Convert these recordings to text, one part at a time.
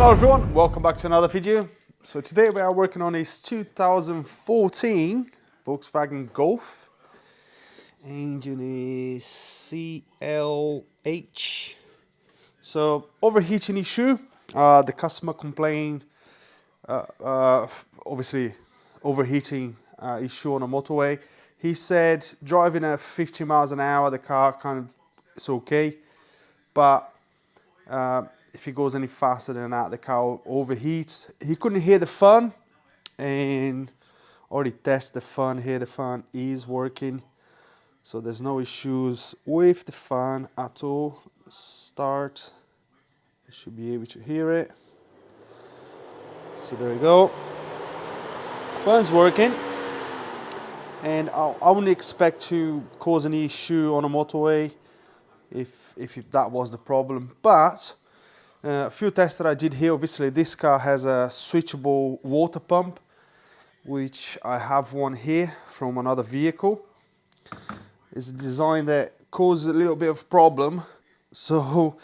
Hello everyone, welcome back to another video. So today we are working on this 2014 Volkswagen Golf. Engine is CLH. So overheating issue. The customer complained, obviously overheating issue on a motorway. He said driving at 50 miles an hour, the car kind of is okay, but if he goes any faster than that, the car overheats. He couldn't hear the fan, and already tested the fan here. The fan is working, so there's no issues with the fan at all. Start, you should be able to hear it. So there we go. Fan's working, and I wouldn't expect to cause any issue on a motorway if that was the problem, but a few tests that I did here. Obviously this car has a switchable water pump, which I have one here from another vehicle. It's a design that causes a little bit of problem. So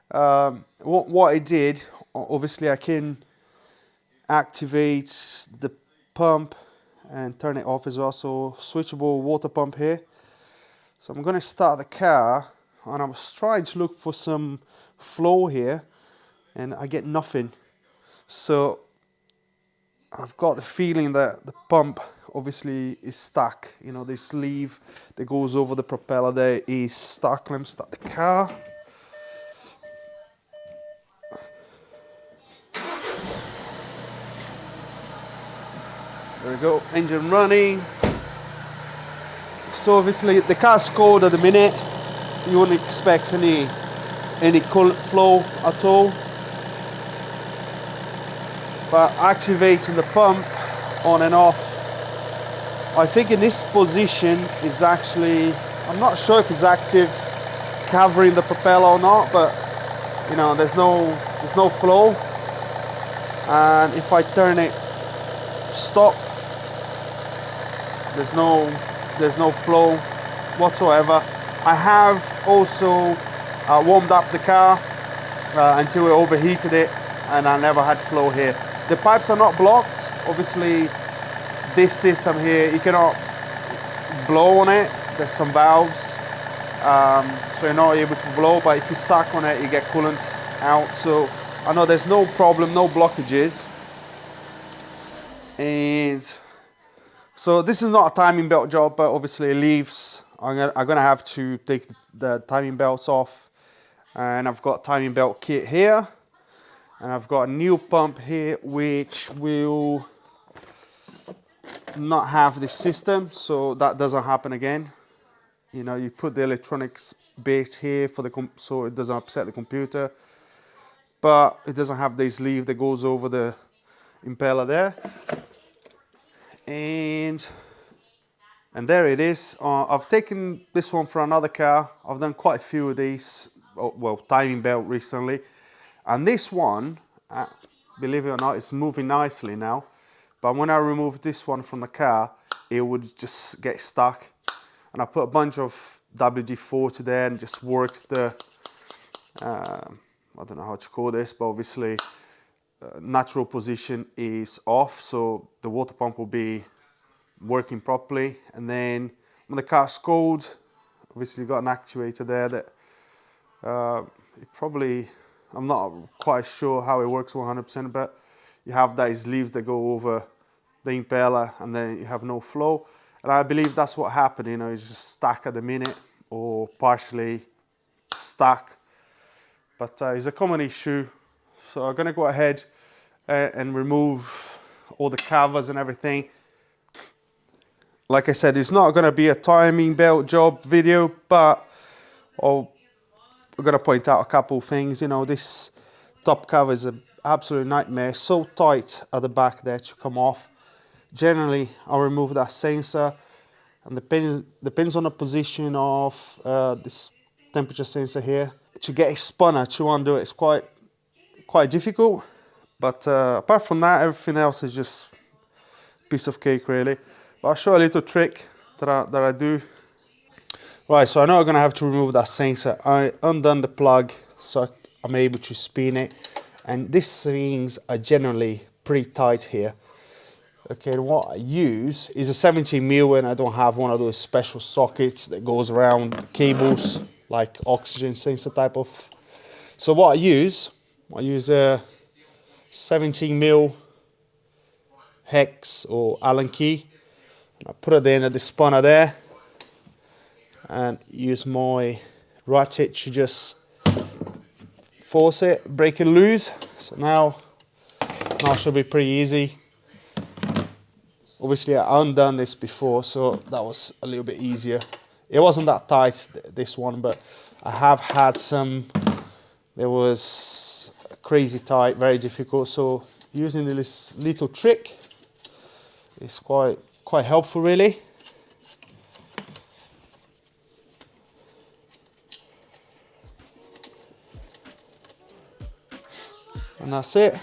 what I did, obviously I can activate the pump and turn it off as well. So switchable water pump here. So I'm going to start the car, and I was trying to look for some flow here, and I get nothing. So I've got the feeling that the pump obviously is stuck. You know, this sleeve that goes over the propeller there is stuck. Let me start the car. There we go, engine running. So obviously the car's cold at the minute. You wouldn't expect any coolant flow at all. But activating the pump on and off, I think in this position is actually, I'm not sure if it's active covering the propeller or not, but you know, there's no flow. And if I turn it stop, there's no flow whatsoever. I have also warmed up the car until we overheated it, and I never had flow here. The pipes are not blocked. Obviously, this system here, you cannot blow on it. There's some valves, so you're not able to blow, but if you suck on it, you get coolant out. So I know there's no problem, no blockages. And so this is not a timing belt job, but obviously leaves. I'm gonna have to take the timing belts off, and I've got timing belt kit here. And I've got a new pump here which will not have this system, so that doesn't happen again. You know, you put the electronics bit here for the so it doesn't upset the computer, but it doesn't have this sleeve that goes over the impeller there. And there it is. I've taken this one for another car. I've done quite a few of these, well, timing belt recently. And this one, believe it or not, it's moving nicely now. But when I remove this one from the car, it would just get stuck. And I put a bunch of WD-40 there and just works the, I don't know how to call this, but obviously natural position is off. So the water pump will be working properly. And then when the car's cold, obviously you've got an actuator there that it probably, I'm not quite sure how it works 100%, but you have these leaves that go over the impeller, and then you have no flow. And I believe that's what happened. You know, it's just stuck at the minute, or partially stuck. But it's a common issue. So I'm gonna go ahead and remove all the covers and everything. Like I said, it's not gonna be a timing belt job video, but we're going to point out a couple of things. You know, this top cover is an absolute nightmare. So tight at the back there to come off. Generally, I'll remove that sensor, and depends on the position of this temperature sensor here. To get a spanner to undo it is quite difficult. But apart from that, everything else is just a piece of cake, really. But I'll show a little trick that I do. Right, so I know I'm going to have to remove that sensor. I undone the plug so I'm able to spin it. and these rings are generally pretty tight here. Okay, what I use is a 17mm, and I don't have one of those special sockets that goes around cables, like oxygen sensor type of. So what I use a 17mm hex or Allen key. And I put it in at the spanner there, and use my ratchet to just force it, break it loose. So now should be pretty easy. Obviously I undone this before, so that was a little bit easier. It wasn't that tight, this one, but I have had some, there was crazy tight, very difficult. So using this little trick is quite helpful really. And that's it.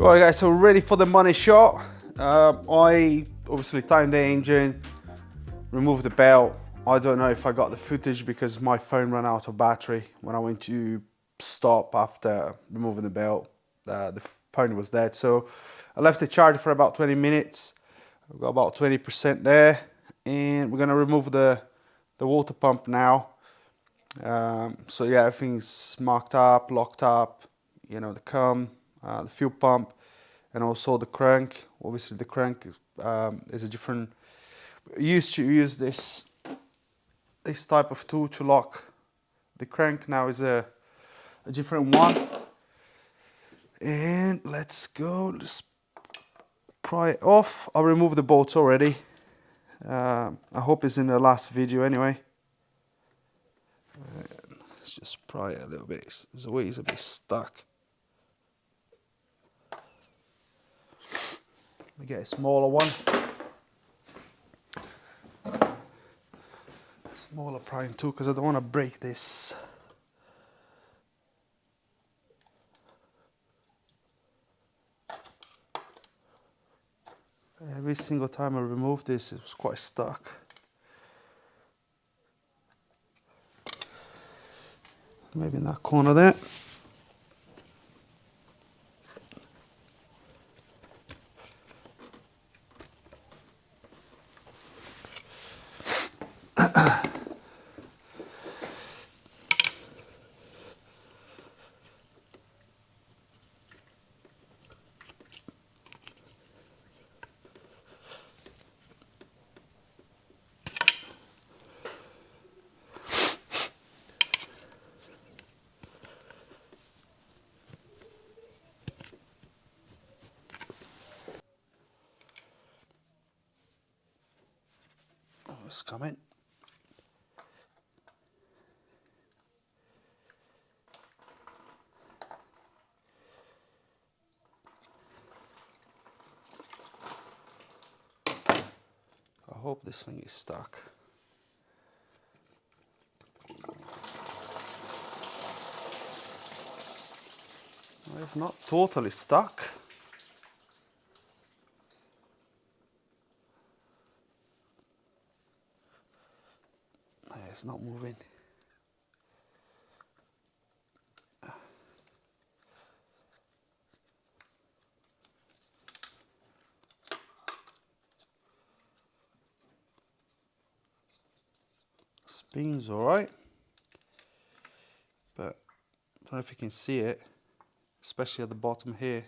Right guys, so we're ready for the money shot. I obviously timed the engine, removed the belt. I don't know if I got the footage because my phone ran out of battery when I went to stop after removing the belt. The phone was dead, so I left the charger for about 20 minutes. I've got about 20% there, and we're gonna remove the water pump now. So yeah, everything's marked up, locked up, you know, the cum, the fuel pump, and also the crank. Obviously the crank is a different, we used to use this type of tool to lock the crank. Now is a different one. And let's go, let's pry it off. I removed the bolts already. I hope it's in the last video anyway. Let's just pry it a little bit. It's always a bit stuck. Let me get a smaller one. Smaller prying tool because I don't want to break this. Every single time I removed this, it was quite stuck. Maybe in that corner there. Oh, it's coming. I hope this thing is stuck. Well, it's not totally stuck. It's not moving. Spin's alright, but I don't know if you can see it, especially at the bottom here.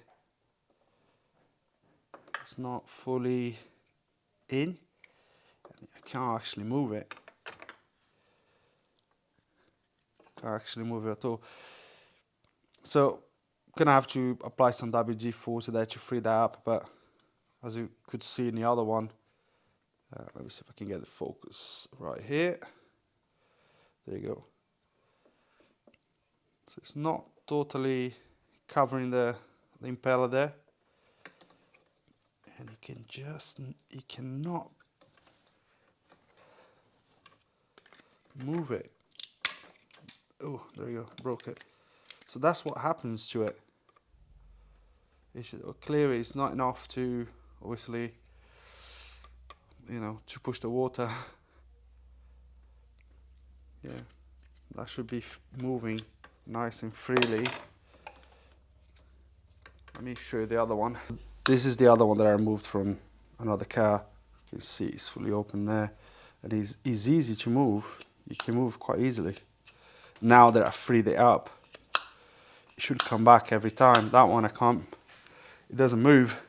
It's not fully in. I can't actually move it. Can't actually move it at all. So gonna have to apply some WD-40 there to free that up, but as you could see in the other one, let me see if I can get the focus right here. There you go. So it's not totally covering the impeller there. And you cannot move it. Oh, there you go, broke it. So that's what happens to it. Clearly it's not enough to, obviously, you know, to push the water. Yeah, that should be moving nice and freely. Let me show you the other one. This is the other one that I removed from another car. You can see it's fully open there. And it's easy to move. You can move quite easily. Now that I freed it up, it should come back every time. That one I can't, it doesn't move.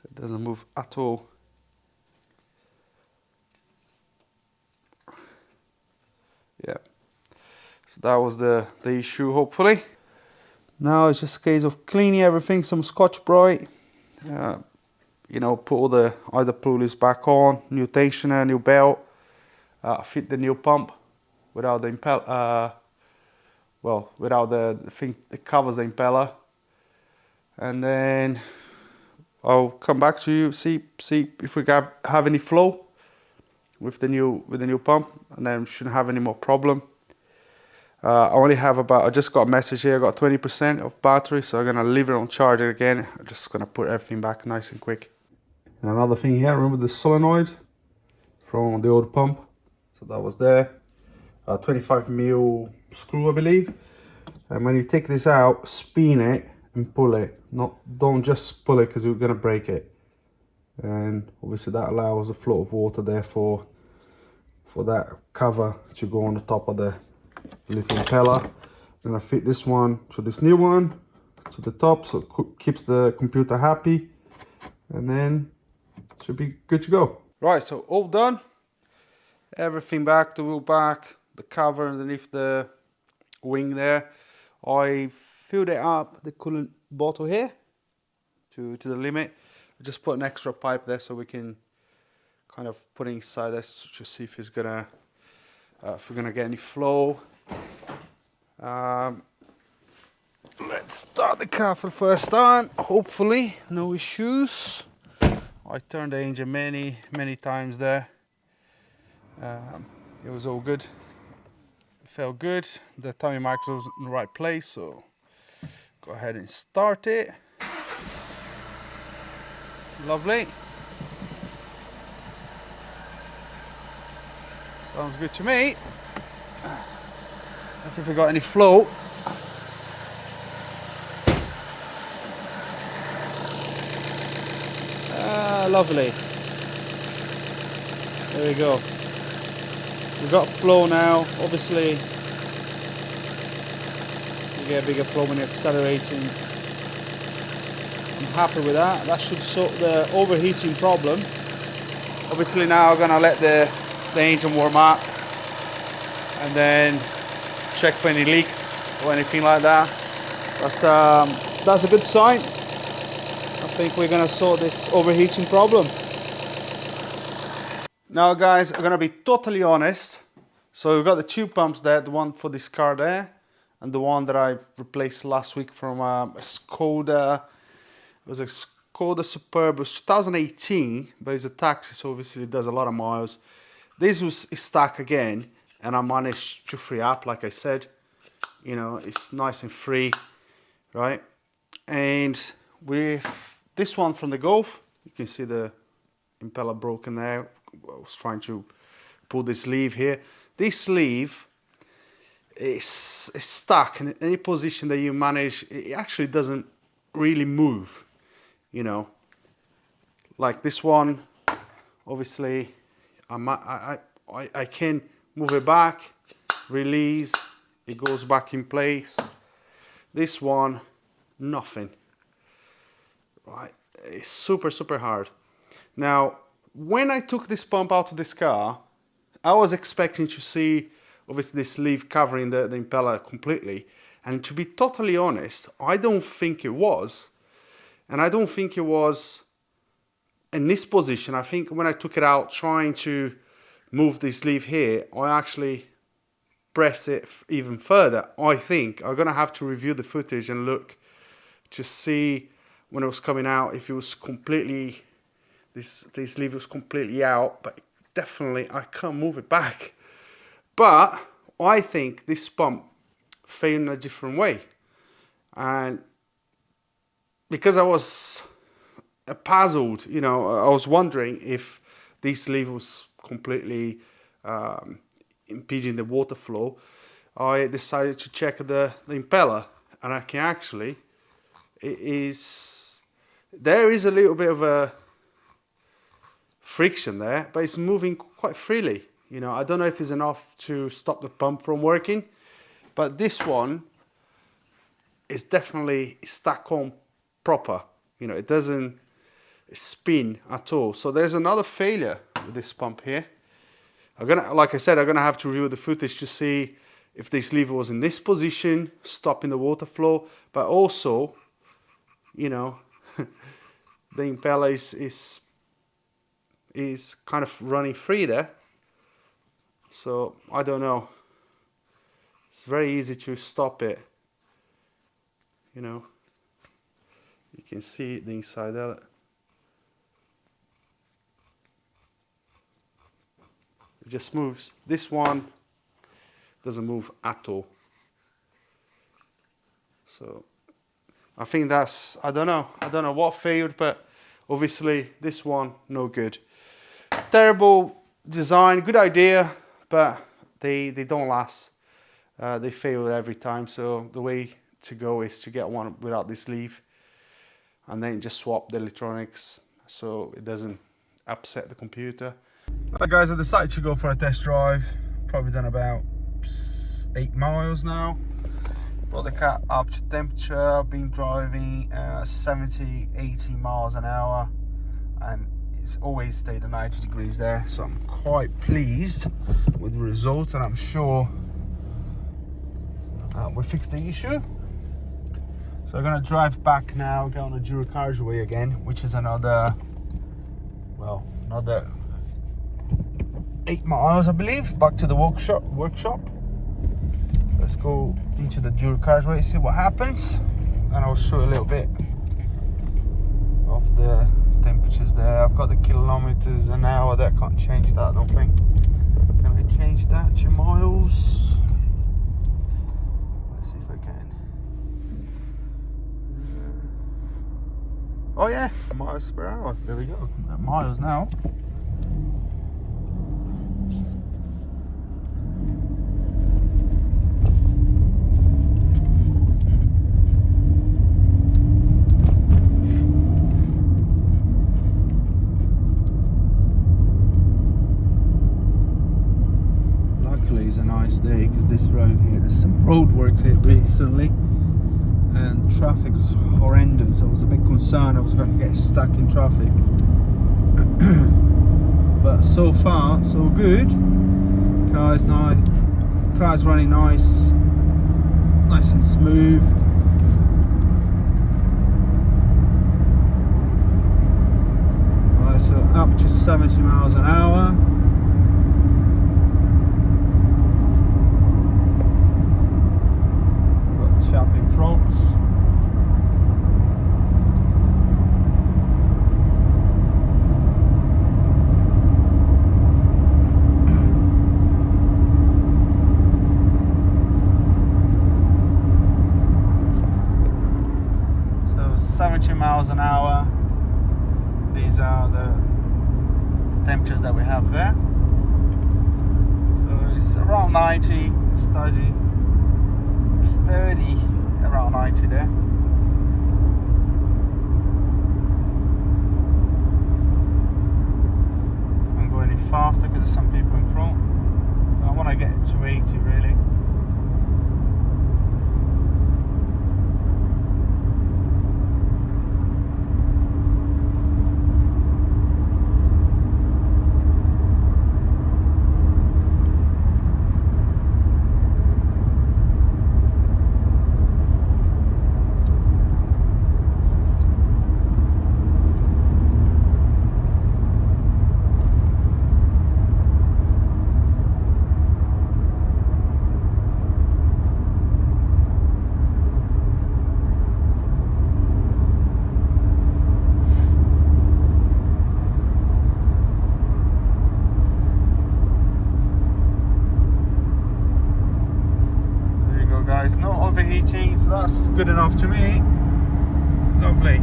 It doesn't move at all. Yeah. So that was the issue, hopefully. Now it's just a case of cleaning everything, some Scotch-Brite. You know, put all the either pulleys back on, new tensioner, new belt, fit the new pump without the impeller, well, without the thing that covers the impeller, and then I'll come back to you, see if we have any flow with the new pump, and then shouldn't have any more problem. I only have I just got a message here, I got 20% of battery, so I'm gonna leave it on charger again. I'm just gonna put everything back nice and quick. And another thing here, remember the solenoid from the old pump? So that was there. 25mm screw, I believe. And when you take this out, spin it and pull it. Don't just pull it because you're gonna break it. And obviously that allows a flow of water there for that cover to go on the top of the little impeller. I'm gonna fit this one to this new one to the top, so it keeps the computer happy, and then should be good to go. Right, so all done. Everything back, the wheel back, the cover underneath the wing there. I filled it up, the coolant bottle here, to the limit. I just put an extra pipe there so we can kind of put it inside this to see if it's gonna, if we're gonna get any flow. Let's start the car for the first time. Hopefully, no issues. I turned the engine many times there. It was all good. It felt good. The timing marker was in the right place, so Go ahead and start it. Lovely. Sounds good to me. Let's see if we got any flow. Lovely. There we go. We've got flow now. Obviously, you get a bigger flow when you're accelerating. I'm happy with that. That should sort the overheating problem. Obviously now I'm gonna let the engine warm up and then check for any leaks or anything like that. But that's a good sign. I think we're gonna sort this overheating problem. Now guys, I'm gonna be totally honest. So we've got the two pumps there, the one for this car there, and the one that I replaced last week from a Skoda. It was a Skoda Superb. It was 2018, but it's a taxi, so obviously it does a lot of miles. This was stuck again, and I managed to free up, like I said. You know, it's nice and free, right? And with this one from the Golf, you can see the impeller broken there. I was trying to pull this sleeve here. This sleeve is stuck in any position that you manage. It actually doesn't really move, you know. Like this one, obviously, I can move it back, release, it goes back in place. This one, nothing. Right, it's super hard. Now, when I took this pump out of this car, I was expecting to see obviously this sleeve covering the impeller completely, and to be totally honest, I don't think it was. And I don't think it was in this position. I think when I took it out trying to move this sleeve here, I actually pressed it even further. I think I'm gonna have to review the footage and look to see when it was coming out if it was completely, this sleeve was completely out, but definitely I can't move it back. But I think this pump failed in a different way, and because I was puzzled, you know, I was wondering if this sleeve was completely impeding the water flow. I decided to check the impeller, and I can actually, there is a little bit of a friction there, but it's moving quite freely. You know, I don't know if it's enough to stop the pump from working, but this one is definitely stuck on proper. You know, it doesn't spin at all. So there's another failure with this pump here. Like I said, I'm gonna have to review the footage to see if this lever was in this position, stopping the water flow, but also, you know, the impeller is kind of running free there. So I don't know. It's very easy to stop it. You know, you can see the inside of it. It just moves. This one doesn't move at all. So I think that's, I don't know what failed, but obviously this one, no good. Terrible design, good idea, but they don't last. They fail every time. So the way to go is to get one without this sleeve, and then just swap the electronics so it doesn't upset the computer. Right guys, I decided to go for a test drive. Probably done about 8 miles now. Brought the car up to temperature. I've been driving 70, 80 miles an hour, and it's always stayed at 90 degrees there. So I'm quite pleased with the results, and I'm sure we fixed the issue. So I'm gonna drive back now, go on the dual carriageway again, which is another 8 miles, I believe, back to the workshop. Let's go into the dual carriageway, see what happens, and I'll show you a little bit of the temperatures there. I've got the kilometers an hour there. I can't change that, I don't think. Can I change that to miles? Let's see if I can. Oh yeah, miles per hour. There we go. Miles now. Luckily it's a nice day because this road here, there's some road works here recently and traffic was horrendous. I was a bit concerned I was going to get stuck in traffic. But so far so good. Car's running nice and smooth. Right, so up to 70 miles an hour. Got chap in front. So 70 miles an hour. These are the temperatures that we have there. So it's around 90, sturdy around 90 there. Can't go any faster because there's some people in front. I want to get to 80 really. Guys, no overheating, so that's good enough to me. Lovely.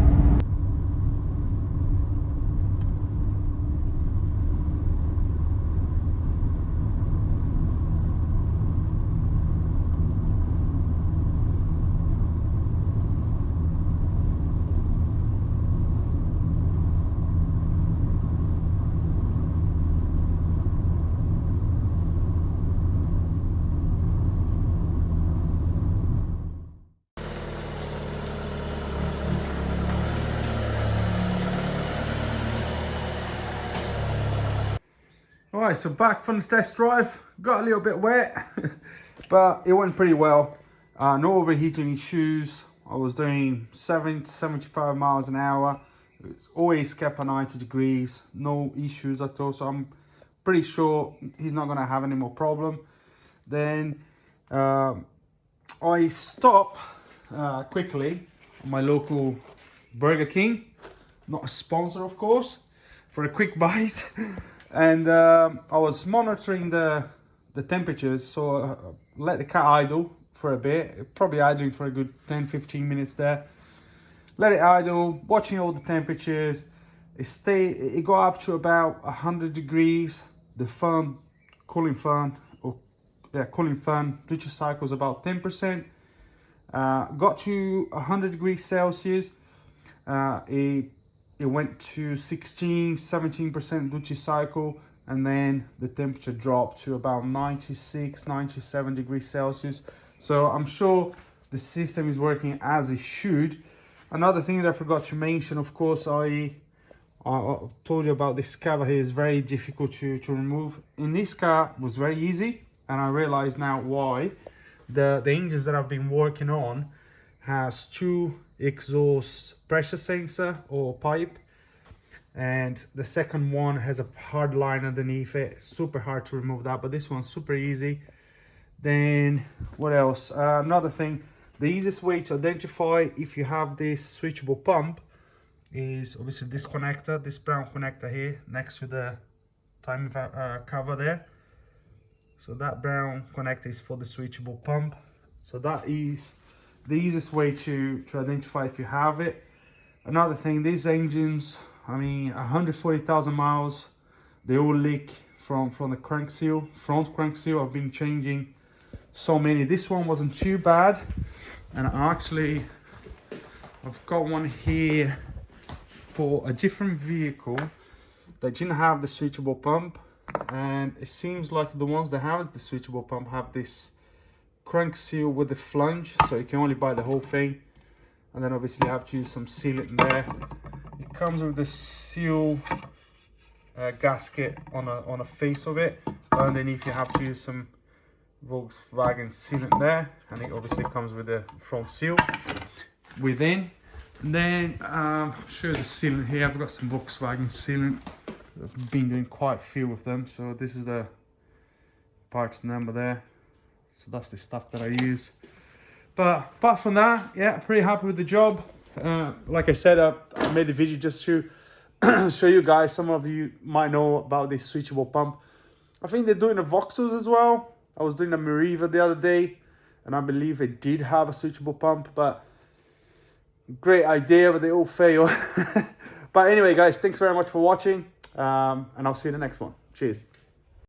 Alright, so back from the test drive, got a little bit wet, but it went pretty well. No overheating issues. I was doing 70 to 75 miles an hour. It's always kept at 90 degrees, no issues at all. So I'm pretty sure he's not gonna have any more problem. Then I stopped quickly at my local Burger King, not a sponsor of course, for a quick bite. And I was monitoring the temperatures, so let the car idle for a bit, probably idling for a good 10-15 minutes there. Let it idle, watching all the temperatures. It got up to about 100 degrees. The cooling fan temperature cycle is about 10%. Got to 100 degrees Celsius. It went to 16-17% duty cycle, and then the temperature dropped to about 96-97 degrees Celsius. So I'm sure the system is working as it should. Another thing that I forgot to mention, of course, I told you about this cover here is very difficult to remove. In this car it was very easy, and I realize now why. The engines that I've been working on has two exhaust pressure sensor or pipe, and the second one has a hard line underneath it. Super hard to remove that, but this one's super easy. Then what else? Another thing, the easiest way to identify if you have this switchable pump is obviously this connector, this brown connector here next to the time cover there. So that brown connector is for the switchable pump. So that is the easiest way to identify if you have it. Another thing, these engines, I mean, 140,000 miles, they all leak from the crank seal, front crank seal. I've been changing so many. This one wasn't too bad, and I've got one here for a different vehicle that didn't have the switchable pump, and it seems like the ones that have the switchable pump have this crank seal with the flange, so you can only buy the whole thing, and then obviously you have to use some sealant in there. It comes with the seal gasket on a face of it, but underneath you have to use some Volkswagen sealant there, and it obviously comes with the front seal within. And then I'll show you the sealant here. I've got some Volkswagen sealant. I've been doing quite a few of them, so this is the parts number there. So that's the stuff that I use. But apart from that, yeah, pretty happy with the job. Like I said, I made the video just to show you guys. Some of you might know about this switchable pump. I think they're doing the Vauxhalls as well. I was doing a Meriva the other day, and I believe it did have a switchable pump, but great idea, but they all fail. But anyway, guys, thanks very much for watching, and I'll see you in the next one. Cheers.